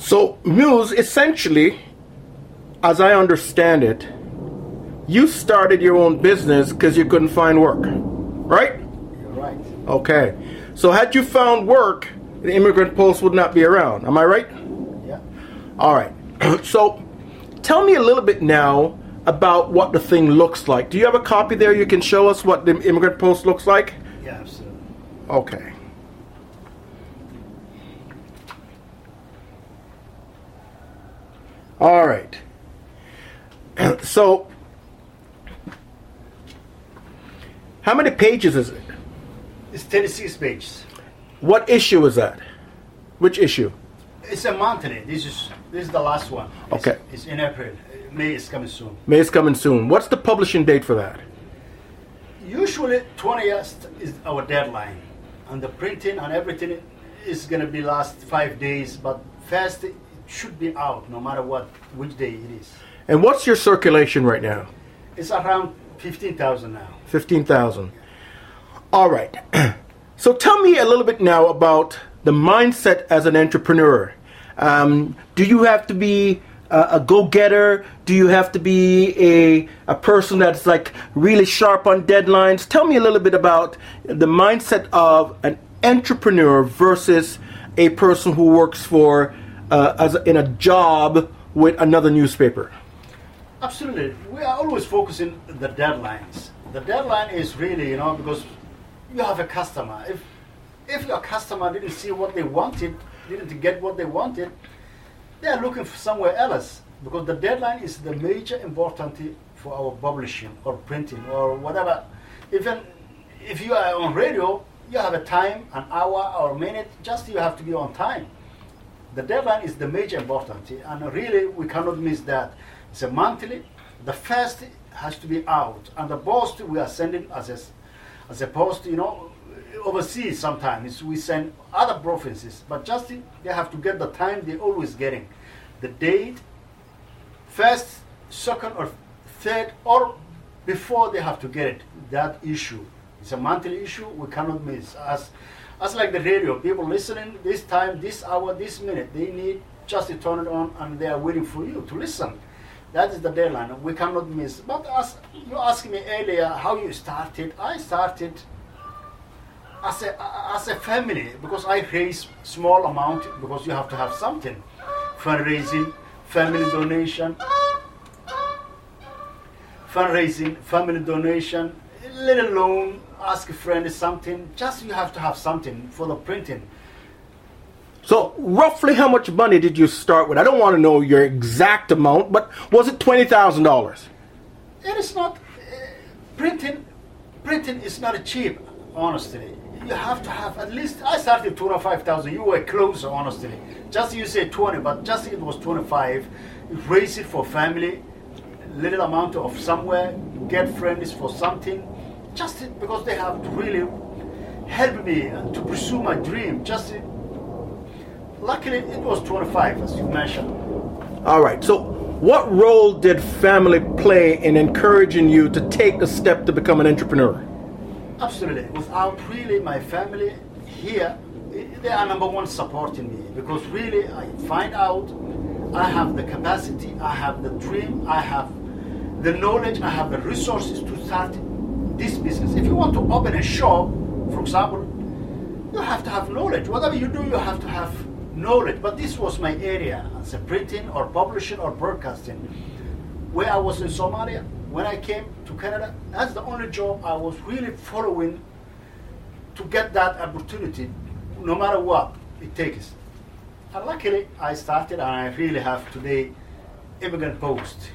So, Muse, essentially, as I understand it, you started your own business because you couldn't find work, right? You're right. Okay. So had you found work, the immigrant post would not be around. Am I right? Yeah. All right. So tell me a little bit now about what the thing looks like. Do you have a copy there you can show us what the immigrant post looks like? Yeah, absolutely. Okay. All right. So, how many pages is it? It's 36 pages. What issue is that? Which issue? It's a monthly. This is the last one. Okay. It's in April. May is coming soon. May is coming soon. What's the publishing date for that? Usually 20th is our deadline, and the printing and everything is going to be last 5 days. But first it should be out, no matter which day it is. And what's your circulation right now? It's around 15,000 now. 15,000. All right. So tell me a little bit now about the mindset as an entrepreneur. Do you have to be a go-getter? Do you have to be a person that's like really sharp on deadlines? Tell me a little bit about the mindset of an entrepreneur versus a person who works for in a job with another newspaper. Absolutely. We are always focusing the deadlines. The deadline is really, because you have a customer. If your customer didn't see what they wanted, didn't get what they wanted, they are looking for somewhere else, because the deadline is the major important for our publishing or printing or whatever. Even if you are on radio, you have a time, an hour or a minute, just you have to be on time. The deadline is the major important, and really we cannot miss that. It's a monthly. The first has to be out, and the post we are sending as a post, overseas. Sometimes we send other provinces, but just they have to get the time they're always getting, the date, first, second, or third, or before they have to get it. That issue, it's a monthly issue. We cannot miss. As like the radio, people listening this time, this hour, this minute, they need just to turn it on, and they are waiting for you to listen. That is the deadline. We cannot miss. But as you asked me earlier how you started, I started as a family, because I raise small amount, because you have to have something. Fundraising, family donation, little loan, ask a friend something. Just you have to have something for the printing. So roughly how much money did you start with? I don't want to know your exact amount, but was it $20,000? It is not, printing is not cheap, honestly. You have to have at least, I started 25,000, you were closer, honestly. Just you say 20, but just it was 25. Raise it for family, little amount of somewhere, get friends for something, just because they have to really help me to pursue my dream. Luckily, it was 25, as you mentioned. All right. So what role did family play in encouraging you to take the step to become an entrepreneur? Absolutely. Without really my family here, they are number one supporting me, because really I find out I have the capacity, I have the dream, I have the knowledge, I have the resources to start this business. If you want to open a shop, for example, you have to have knowledge. Whatever you do, you have to have knowledge. But this was my area, as a printing or publishing or broadcasting. Where I was in Somalia, when I came to Canada, that's the only job I was really following to get that opportunity, no matter what it takes. And luckily, I started, and I really have today Immigrant Post.